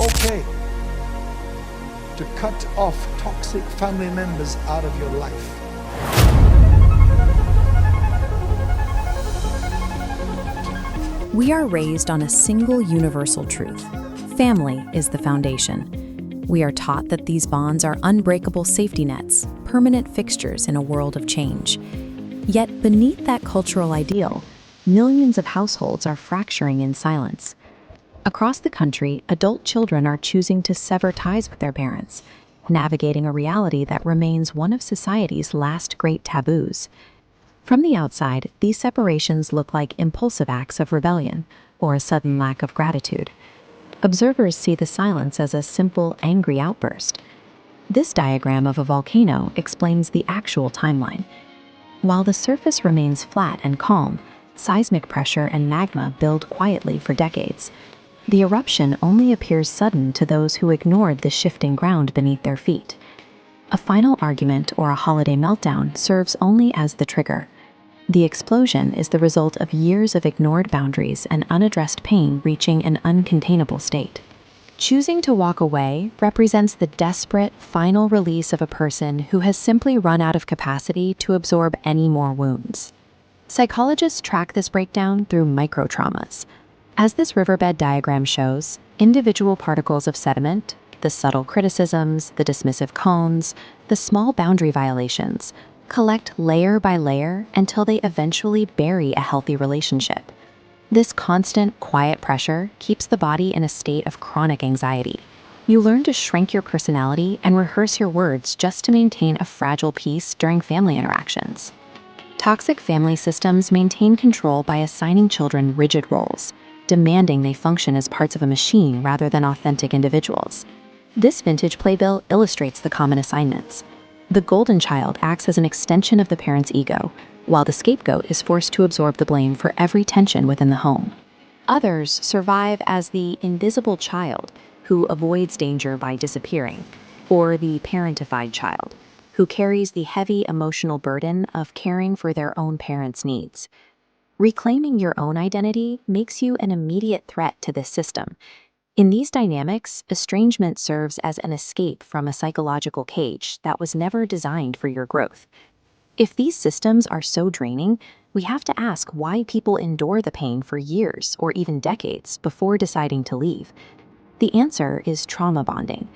okay to cut off toxic family members out of your life. We are raised on a single universal truth. Family is the foundation. We are taught that these bonds are unbreakable safety nets, permanent fixtures in a world of change. Yet beneath that cultural ideal, millions of households are fracturing in silence. Across the country, adult children are choosing to sever ties with their parents, navigating a reality that remains one of society's last great taboos. From the outside, these separations look like impulsive acts of rebellion or a sudden lack of gratitude. Observers see the silence as a simple, angry outburst. This diagram of a volcano explains the actual timeline. While the surface remains flat and calm, seismic pressure and magma build quietly for decades. The eruption only appears sudden to those who ignored the shifting ground beneath their feet. A final argument or a holiday meltdown serves only as the trigger. The explosion is the result of years of ignored boundaries and unaddressed pain reaching an uncontainable state. Choosing to walk away represents the desperate, final release of a person who has simply run out of capacity to absorb any more wounds. Psychologists track this breakdown through microtraumas. As this riverbed diagram shows, individual particles of sediment, the subtle criticisms, the dismissive cones, the small boundary violations, collect layer by layer until they eventually bury a healthy relationship. This constant, quiet pressure keeps the body in a state of chronic anxiety. You learn to shrink your personality and rehearse your words just to maintain a fragile peace during family interactions. Toxic family systems maintain control by assigning children rigid roles, demanding they function as parts of a machine rather than authentic individuals. This vintage playbill illustrates the common assignments. The golden child acts as an extension of the parent's ego, while the scapegoat is forced to absorb the blame for every tension within the home. Others survive as the invisible child, who avoids danger by disappearing, or the parentified child, who carries the heavy emotional burden of caring for their own parents' needs. Reclaiming your own identity makes you an immediate threat to this system. In these dynamics, estrangement serves as an escape from a psychological cage that was never designed for your growth. If these systems are so draining, we have to ask why people endure the pain for years or even decades before deciding to leave. The answer is trauma bonding.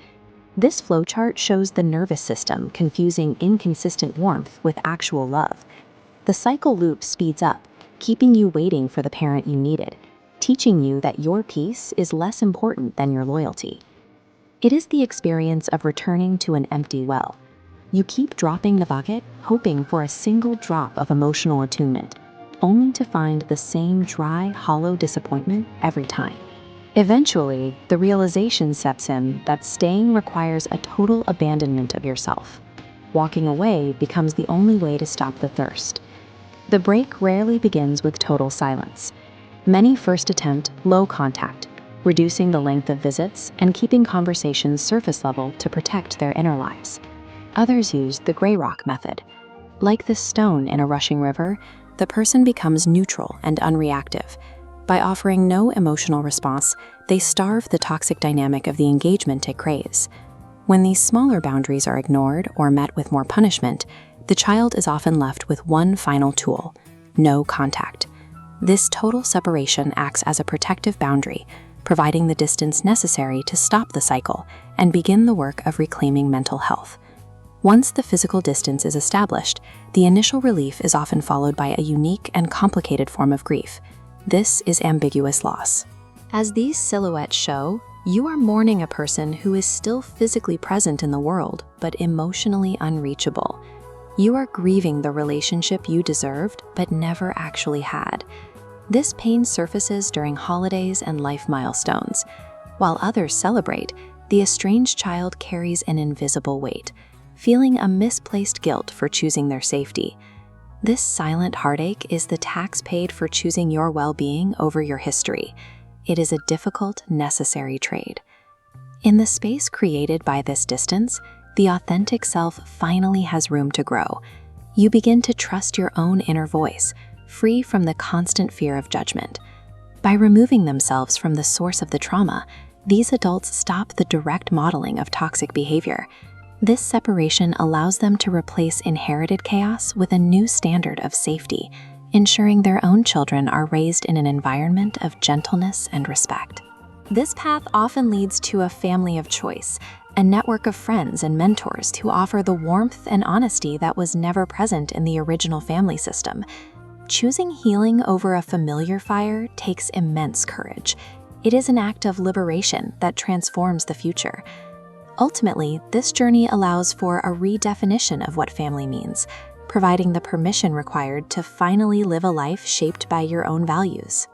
This flowchart shows the nervous system confusing inconsistent warmth with actual love. The cycle loop speeds up, keeping you waiting for the parent you needed, teaching you that your peace is less important than your loyalty. It is the experience of returning to an empty well. You keep dropping the bucket, hoping for a single drop of emotional attunement, only to find the same dry, hollow disappointment every time. Eventually, the realization sets in that staying requires a total abandonment of yourself. Walking away becomes the only way to stop the thirst. The break rarely begins with total silence. Many first attempt low contact, reducing the length of visits and keeping conversations surface level to protect their inner lives. Others use the gray rock method. Like this stone in a rushing river, the person becomes neutral and unreactive. By offering no emotional response, they starve the toxic dynamic of the engagement it craves. When these smaller boundaries are ignored or met with more punishment, the child is often left with one final tool: no contact. This total separation acts as a protective boundary, providing the distance necessary to stop the cycle and begin the work of reclaiming mental health. Once the physical distance is established, the initial relief is often followed by a unique and complicated form of grief. This is ambiguous loss. As these silhouettes show, you are mourning a person who is still physically present in the world, but emotionally unreachable. You are grieving the relationship you deserved, but never actually had. This pain surfaces during holidays and life milestones. While others celebrate, the estranged child carries an invisible weight, feeling a misplaced guilt for choosing their safety. This silent heartache is the tax paid for choosing your well-being over your history. It is a difficult, necessary trade. In the space created by this distance, the authentic self finally has room to grow. You begin to trust your own inner voice, free from the constant fear of judgment. By removing themselves from the source of the trauma, These adults stop the direct modeling of toxic behavior. This separation allows them to replace inherited chaos with a new standard of safety, ensuring their own children are raised in an environment of gentleness and respect. This path often leads to a family of choice, a network of friends and mentors who offer the warmth and honesty that was never present in the original family system. Choosing healing over a familiar fire takes immense courage. It is an act of liberation that transforms the future. Ultimately, this journey allows for a redefinition of what family means, providing the permission required to finally live a life shaped by your own values.